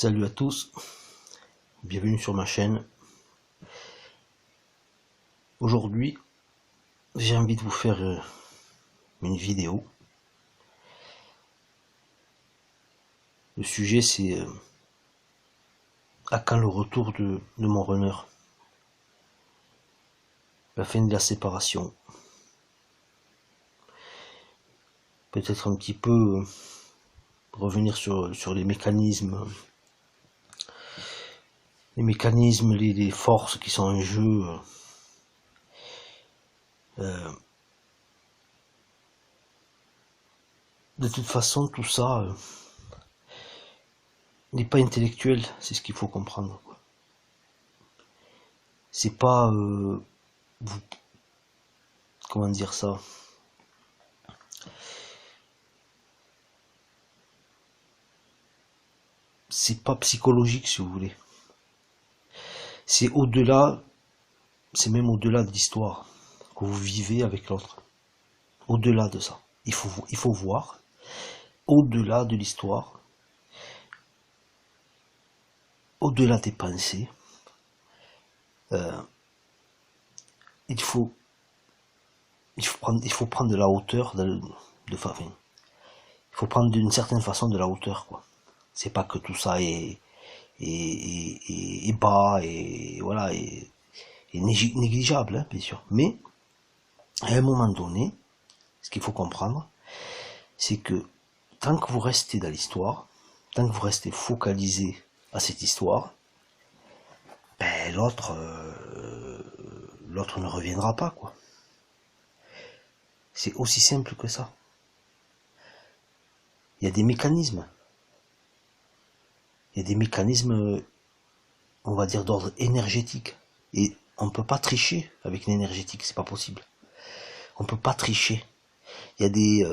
Salut à tous, bienvenue sur ma chaîne. Aujourd'hui, j'ai envie de vous faire une vidéo. Le sujet c'est à quand le retour de mon runner, la fin de la séparation. Peut-être un petit peu revenir sur les mécanismes, les forces qui sont en jeu. De toute façon, tout ça n'est pas intellectuel, c'est ce qu'il faut comprendre. C'est pas comment dire ça, c'est pas psychologique si vous voulez. C'est au-delà, c'est même au-delà de l'histoire que vous vivez avec l'autre. Au-delà de ça, il faut voir au-delà de l'histoire, au-delà des pensées. Il faut prendre de la hauteur, il faut prendre d'une certaine façon de la hauteur, quoi. C'est pas que tout ça est bas et voilà et négligeable, hein, bien sûr. Mais à un moment donné, ce qu'il faut comprendre, c'est que tant que vous restez dans l'histoire, tant que vous restez focalisé à cette histoire, ben l'autre ne reviendra pas, quoi. C'est aussi simple que ça. Il y a des mécanismes. Il y a des mécanismes, on va dire, d'ordre énergétique. Et on ne peut pas tricher avec l'énergétique, c'est pas possible. On ne peut pas tricher. Il y a des...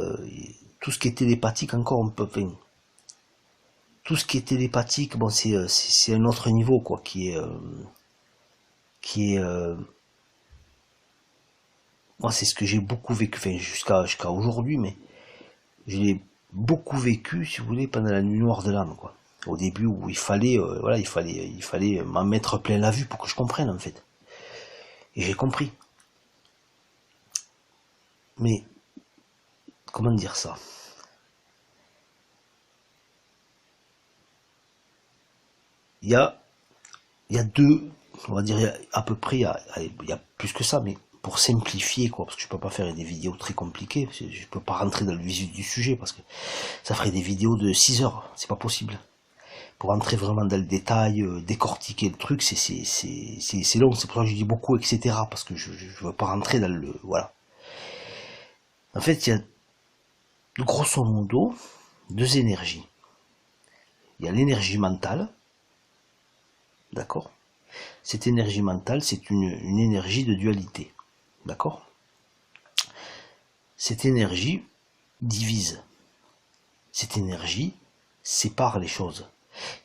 tout ce qui est télépathique, encore, on peut... Enfin, tout ce qui est télépathique, bon, c'est un autre niveau, quoi, qui est... moi, c'est ce que j'ai beaucoup vécu, enfin, jusqu'à aujourd'hui, mais je l'ai beaucoup vécu, si vous voulez, pendant la nuit noire de l'âme, quoi. Au début où il fallait, voilà, il fallait m'en mettre plein la vue pour que je comprenne, en fait. Et j'ai compris. Mais, comment dire ça? Il y a deux, on va dire, à peu près, il y a plus que ça, mais pour simplifier, quoi, parce que je peux pas faire des vidéos très compliquées, je peux pas rentrer dans le vif du sujet, parce que ça ferait des vidéos de 6 heures, c'est pas possible. Pour entrer vraiment dans le détail, décortiquer le truc, c'est long, c'est pour ça que je dis beaucoup, etc., parce que je veux pas rentrer dans le... Voilà. En fait, il y a, grosso modo, deux énergies. Il y a l'énergie mentale, d'accord? Cette énergie mentale, c'est une énergie de dualité, d'accord? Cette énergie divise. Cette énergie sépare les choses.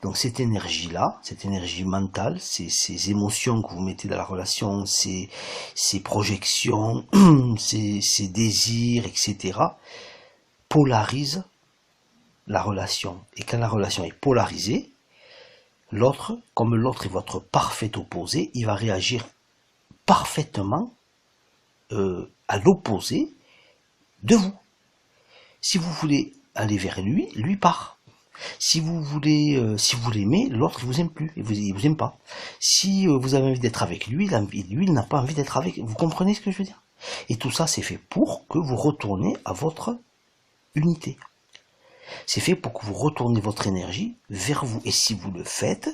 Donc cette énergie-là, cette énergie mentale, ces émotions que vous mettez dans la relation, ces projections, ces désirs, etc., polarisent la relation. Et quand la relation est polarisée, l'autre, comme l'autre est votre parfait opposé, il va réagir parfaitement à l'opposé de vous. Si vous voulez aller vers lui, lui part. Si vous voulez, si vous l'aimez, l'autre il vous aime plus, il vous aime pas. Si vous avez envie d'être avec lui, lui il n'a pas envie d'être avec. Vous comprenez ce que je veux dire? Et tout ça c'est fait pour que vous retournez à votre unité. C'est fait pour que vous retournez votre énergie vers vous. Et si vous le faites,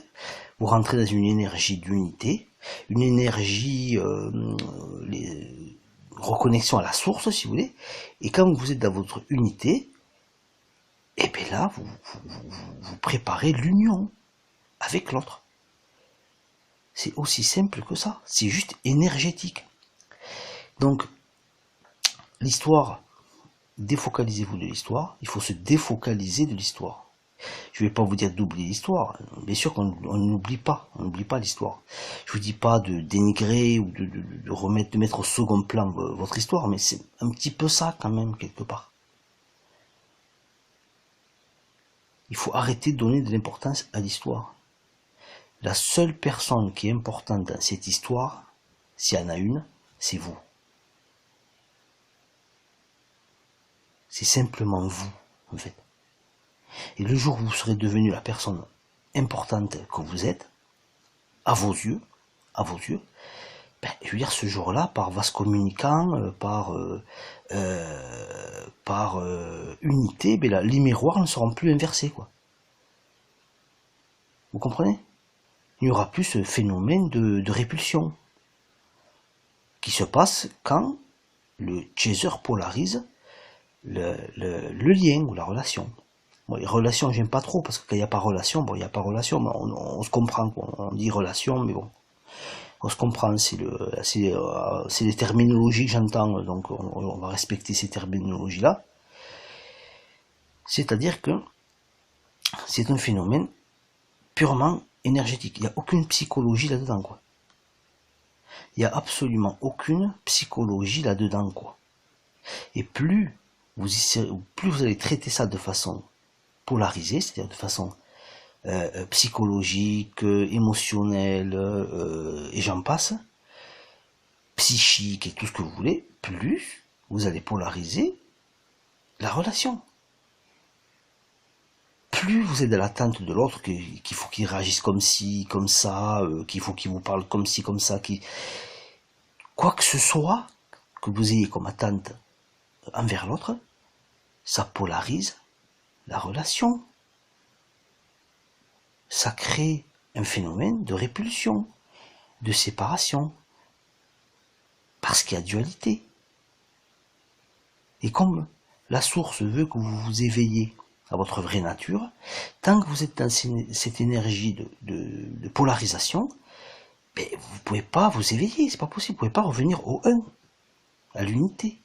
vous rentrez dans une énergie d'unité, une énergie reconnexion à la source, si vous voulez. Et quand vous êtes dans votre unité, et bien là, vous préparez l'union avec l'autre. C'est aussi simple que ça. C'est juste énergétique. Donc, l'histoire, défocalisez-vous de l'histoire. Il faut se défocaliser de l'histoire. Je ne vais pas vous dire d'oublier l'histoire. Bien sûr qu'on n'oublie pas. On n'oublie pas l'histoire. Je vous dis pas de dénigrer ou de mettre au second plan votre histoire, mais c'est un petit peu ça quand même, quelque part. Il faut arrêter de donner de l'importance à l'histoire. La seule personne qui est importante dans cette histoire, s'il y en a une, c'est vous. C'est simplement vous, en fait. Et le jour où vous serez devenu la personne importante que vous êtes, à vos yeux, ben, je veux dire, ce jour-là, par vase communicant, par unité, ben là, les miroirs ne seront plus inversés, quoi. Vous comprenez? Il n'y aura plus ce phénomène de répulsion qui se passe quand le chaser polarise le lien ou la relation. Bon, les relations, j'aime pas trop, parce que quand il n'y a pas relation, bon, il n'y a pas relation, mais on se comprend, quoi. On dit relation, mais bon, on se comprend, c'est les terminologies que j'entends, donc on va respecter ces terminologies-là. C'est-à-dire que c'est un phénomène purement énergétique. Il n'y a aucune psychologie là-dedans, quoi. Il n'y a absolument aucune psychologie là-dedans, quoi. Et plus vous allez traiter ça de façon polarisée, c'est-à-dire de façon psychologique, émotionnelle, et j'en passe, psychique et tout ce que vous voulez, plus vous allez polariser la relation. Plus vous êtes dans l'attente de l'autre, qu'il faut qu'il réagisse comme ci, comme ça, qu'il faut qu'il vous parle comme ci, comme ça, quoi que ce soit que vous ayez comme attente envers l'autre, ça polarise la relation. Ça crée un phénomène de répulsion, de séparation, parce qu'il y a dualité. Et comme la source veut que vous vous éveillez à votre vraie nature, tant que vous êtes dans cette énergie de polarisation, ben, vous ne pouvez pas vous éveiller, c'est pas possible, vous ne pouvez pas revenir au 1, à l'unité.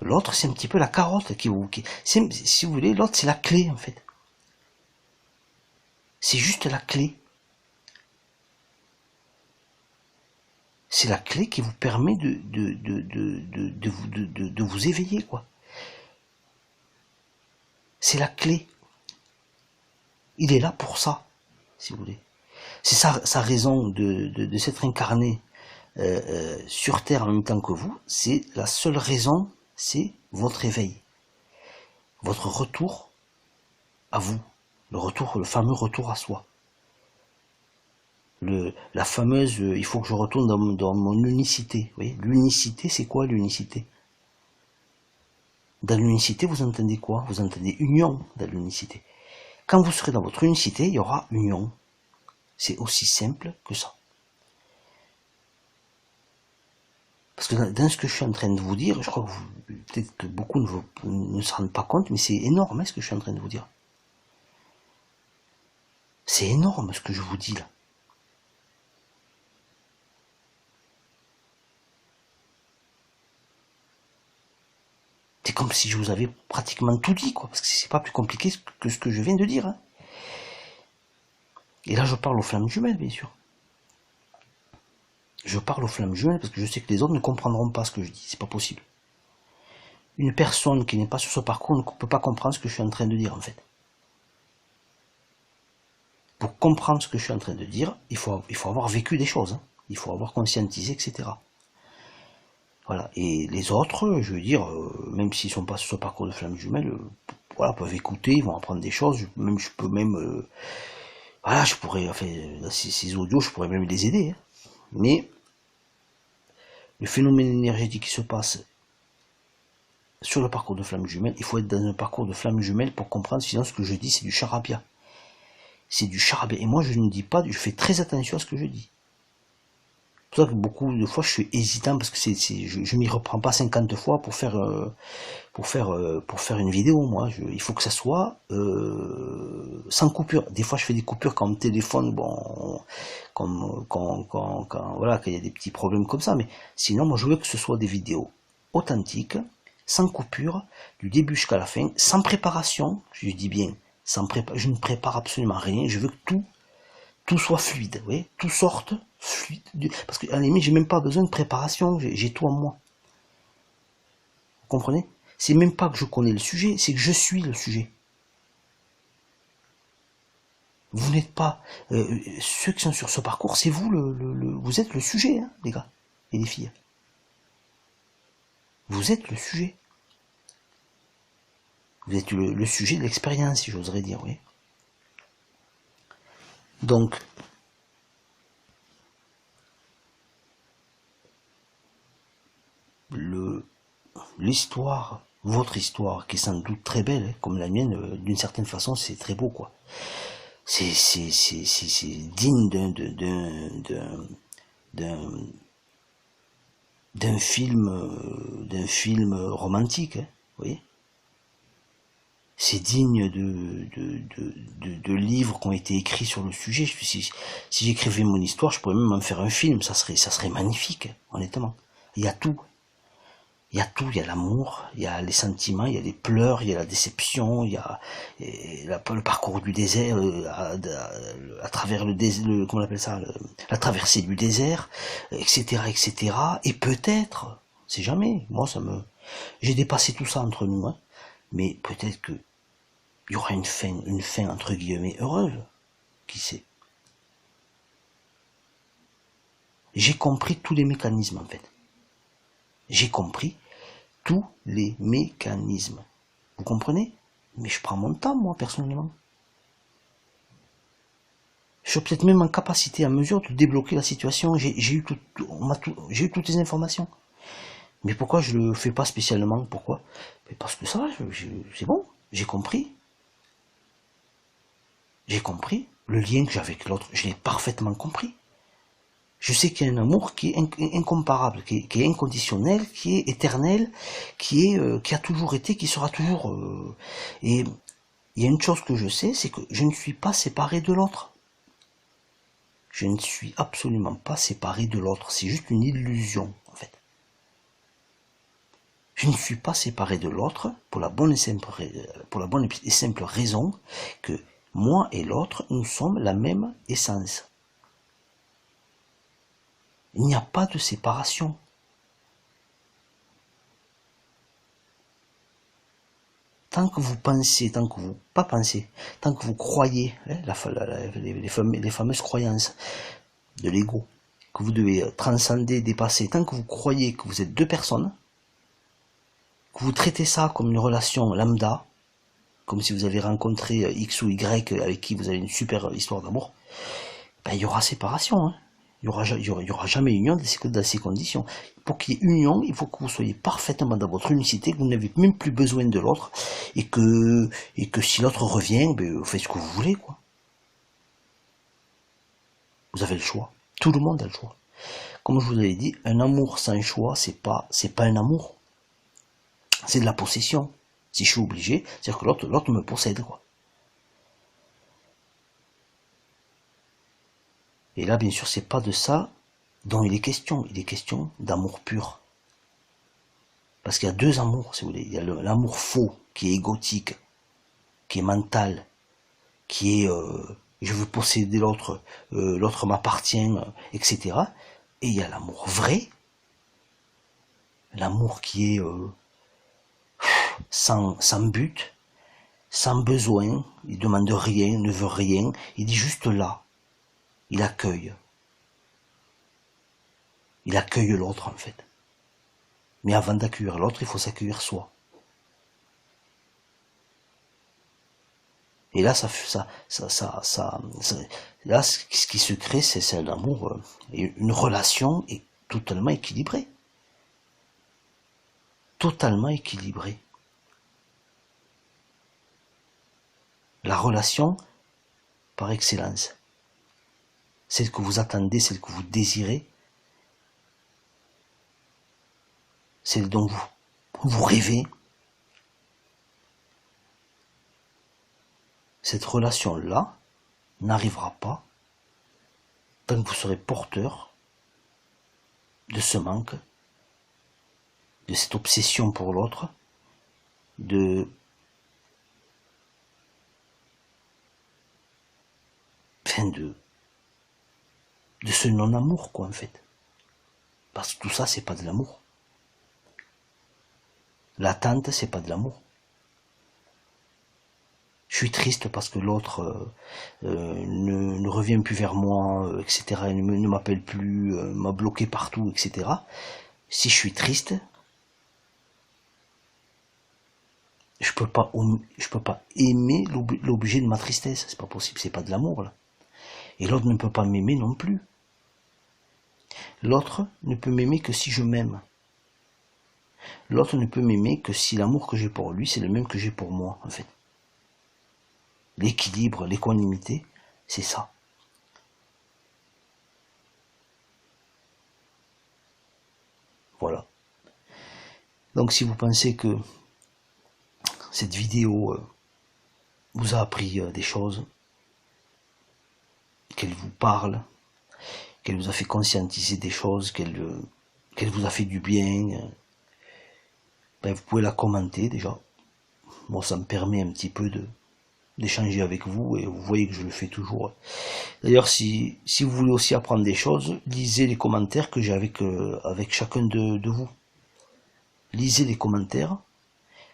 L'autre, c'est un petit peu la carotte si vous voulez, l'autre, c'est la clé, en fait. C'est juste la clé. C'est la clé qui vous permet de vous éveiller, quoi. C'est la clé. Il est là pour ça, si vous voulez. C'est sa raison de s'être incarné sur Terre en même temps que vous. C'est la seule raison, c'est votre éveil. Votre retour à vous. Le fameux retour à soi. La fameuse, il faut que je retourne dans mon unicité. Vous voyez, l'unicité, c'est quoi l'unicité? Dans l'unicité, vous entendez quoi? Vous entendez union dans l'unicité. Quand vous serez dans votre unicité, il y aura union. C'est aussi simple que ça. Parce que dans ce que je suis en train de vous dire, je crois que peut-être que beaucoup ne se rendent pas compte, mais c'est énorme, hein, ce que je suis en train de vous dire. C'est énorme ce que je vous dis là. C'est comme si je vous avais pratiquement tout dit, quoi, parce que c'est pas plus compliqué que ce que je viens de dire. Hein. Et là, je parle aux flammes jumelles, bien sûr. Je parle aux flammes jumelles parce que je sais que les autres ne comprendront pas ce que je dis, c'est pas possible. Une personne qui n'est pas sur ce parcours ne peut pas comprendre ce que je suis en train de dire, en fait. Pour comprendre ce que je suis en train de dire, il faut avoir vécu des choses, hein. Il faut avoir conscientisé, etc. Voilà. Et les autres, je veux dire, même s'ils sont pas sur ce parcours de flammes jumelles, voilà, peuvent écouter, ils vont apprendre des choses. Voilà, je pourrais, enfin, ces audios, je pourrais même les aider. Hein. Mais le phénomène énergétique qui se passe sur le parcours de flammes jumelles, il faut être dans un parcours de flammes jumelles pour comprendre. Sinon, ce que je dis, c'est du charabia. C'est du charabia. Et moi, je ne dis pas, je fais très attention à ce que je dis. C'est pour ça que beaucoup de fois je suis hésitant parce que je m'y reprends pas 50 fois pour faire une vidéo. Moi, il faut que ça soit sans coupure. Des fois, je fais des coupures quand mon téléphone, bon, quand voilà, qu'il y a des petits problèmes comme ça. Mais sinon, moi, je veux que ce soit des vidéos authentiques, sans coupure, du début jusqu'à la fin, sans préparation. Je dis bien, je ne prépare absolument rien. Je veux que tout soit fluide, vous voyez, tout sorte fluide, parce qu'à la limite, j'ai même pas besoin de préparation, j'ai tout en moi. Vous comprenez? C'est même pas que je connais le sujet, c'est que je suis le sujet. Vous n'êtes pas... ceux qui sont sur ce parcours, c'est vous, vous êtes le sujet, hein, les gars et les filles. Vous êtes le sujet. Vous êtes le sujet de l'expérience, si j'oserais dire, oui. Donc, l'histoire, votre histoire, qui est sans doute très belle, hein, comme la mienne, d'une certaine façon, c'est très beau, quoi. C'est digne d'un film romantique, hein, vous voyez. C'est digne de livres qui ont été écrits sur le sujet. Si j'écrivais mon histoire, je pourrais même en faire un film, ça serait magnifique, honnêtement. Il y a tout. Il y a tout, il y a l'amour, il y a les sentiments, il y a les pleurs, il y a la déception, il y a le parcours du désert, à travers le désert, comment on appelle ça, la traversée du désert, etc., etc. Et peut-être, c'est jamais, moi j'ai dépassé tout ça entre nous, hein, mais peut-être que il y aura une fin entre guillemets heureuse, qui sait. J'ai compris tous les mécanismes en fait. J'ai compris tous les mécanismes. Vous comprenez? Mais je prends mon temps, moi, personnellement. Je suis peut-être même en capacité, en mesure de débloquer la situation. J'ai eu toutes les informations. Mais pourquoi je le fais pas spécialement? Pourquoi? Parce que ça va, c'est bon, j'ai compris. J'ai compris. Le lien que j'ai avec l'autre, je l'ai parfaitement compris. Je sais qu'il y a un amour qui est incomparable, qui est inconditionnel, qui est éternel, qui a toujours été, qui sera toujours... et il y a une chose que je sais, c'est que je ne suis pas séparé de l'autre. Je ne suis absolument pas séparé de l'autre. C'est juste une illusion, en fait. Je ne suis pas séparé de l'autre pour la bonne et simple raison que moi et l'autre, nous sommes la même essence. Il n'y a pas de séparation. Tant que vous pensez, tant que vous pas pensez, tant que vous croyez, hein, les fameuses croyances de l'ego, que vous devez transcender, dépasser, tant que vous croyez que vous êtes deux personnes, que vous traitez ça comme une relation lambda, comme si vous avez rencontré X ou Y avec qui vous avez une super histoire d'amour, ben, il y aura séparation, hein. Il y aura jamais union dans ces conditions. Pour qu'il y ait union, il faut que vous soyez parfaitement dans votre unicité, que vous n'avez même plus besoin de l'autre, et que si l'autre revient, ben, vous faites ce que vous voulez, quoi. Vous avez le choix. Tout le monde a le choix. Comme je vous avais dit, un amour sans choix, c'est pas un amour. C'est de la possession. Si je suis obligé, c'est-à-dire que l'autre me possède, quoi. Et là, bien sûr, c'est pas de ça dont il est question. Il est question d'amour pur. Parce qu'il y a deux amours, si vous voulez. Il y a l'amour faux, qui est égotique, qui est mental, qui est je veux posséder l'autre, l'autre m'appartient, etc. Et il y a l'amour vrai, l'amour qui est sans but, sans besoin, il demande rien, ne veut rien, il dit juste là, il accueille. Il accueille l'autre en fait. Mais avant d'accueillir l'autre, il faut s'accueillir soi. Et là, là, ce qui se crée, c'est un amour, une relation est totalement équilibrée. Totalement équilibrée. La relation par excellence. Celle que vous attendez, celle que vous désirez, celle dont vous rêvez. Cette relation-là n'arrivera pas tant que vous serez porteur de ce manque, de cette obsession pour l'autre, de ce non-amour, quoi, en fait. Parce que tout ça, c'est pas de l'amour. L'attente, c'est pas de l'amour. Je suis triste parce que l'autre ne revient plus vers moi, etc. Il ne m'appelle plus, m'a bloqué partout, etc. Si je suis triste, je peux pas aimer l'objet de ma tristesse. C'est pas possible, c'est pas de l'amour là. Et l'autre ne peut pas m'aimer non plus. L'autre ne peut m'aimer que si je m'aime. L'autre ne peut m'aimer que si l'amour que j'ai pour lui, c'est le même que j'ai pour moi, en fait. L'équilibre, l'équanimité, c'est ça. Voilà. Donc si vous pensez que cette vidéo vous a appris des choses, qu'elle vous parle, qu'elle vous a fait conscientiser des choses, qu'elle vous a fait du bien, ben vous pouvez la commenter déjà. Bon, ça me permet un petit peu d'échanger avec vous, et vous voyez que je le fais toujours. D'ailleurs, si vous voulez aussi apprendre des choses, lisez les commentaires que j'ai avec chacun de vous. Lisez les commentaires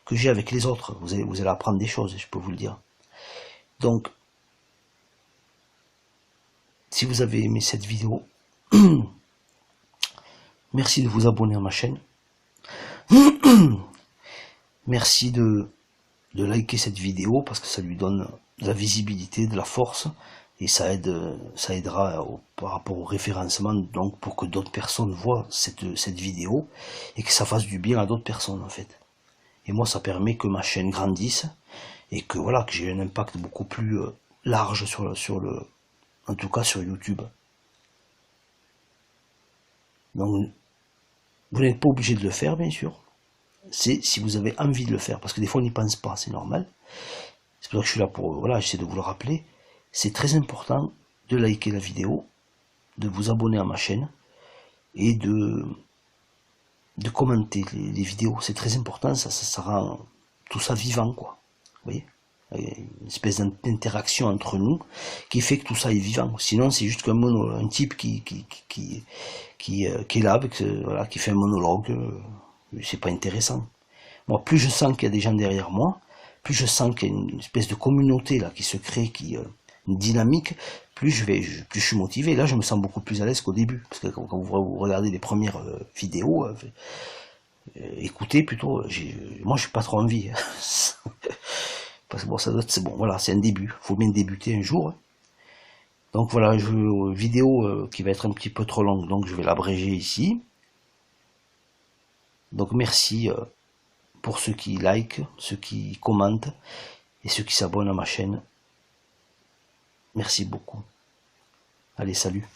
que j'ai avec les autres. Vous allez apprendre des choses, je peux vous le dire. Donc, si vous avez aimé cette vidéo, merci de vous abonner à ma chaîne. Merci de liker cette vidéo parce que ça lui donne de la visibilité, de la force, et ça aidera par rapport au référencement, donc pour que d'autres personnes voient cette vidéo et que ça fasse du bien à d'autres personnes en fait. Et moi ça permet que ma chaîne grandisse et que voilà, que j'ai un impact beaucoup plus large en tout cas sur YouTube. Donc vous n'êtes pas obligé de le faire bien sûr. C'est si vous avez envie de le faire, parce que des fois on n'y pense pas, c'est normal. C'est pour ça que je suis là pour, voilà, j'essaie de vous le rappeler. C'est très important de liker la vidéo, de vous abonner à ma chaîne, et de commenter les vidéos. C'est très important, ça rend tout ça vivant, quoi. Vous voyez, une espèce d'interaction entre nous qui fait que tout ça est vivant. Sinon c'est juste comme un type qui est là, voilà, qui fait un monologue. C'est pas intéressant. Moi, plus je sens qu'il y a des gens derrière moi, plus je sens qu'il y a une espèce de communauté là qui se crée, une dynamique, plus je suis motivé. Là, je me sens beaucoup plus à l'aise qu'au début, parce que quand vous regardez les premières vidéos, écoutez plutôt, moi, je suis pas trop envie. Parce que bon, c'est bon, voilà, c'est un début. Faut bien débuter un jour. Donc voilà, vidéo qui va être un petit peu trop longue, donc je vais l'abréger ici. Donc merci pour ceux qui like, ceux qui commentent et ceux qui s'abonnent à ma chaîne. Merci beaucoup. Allez, salut.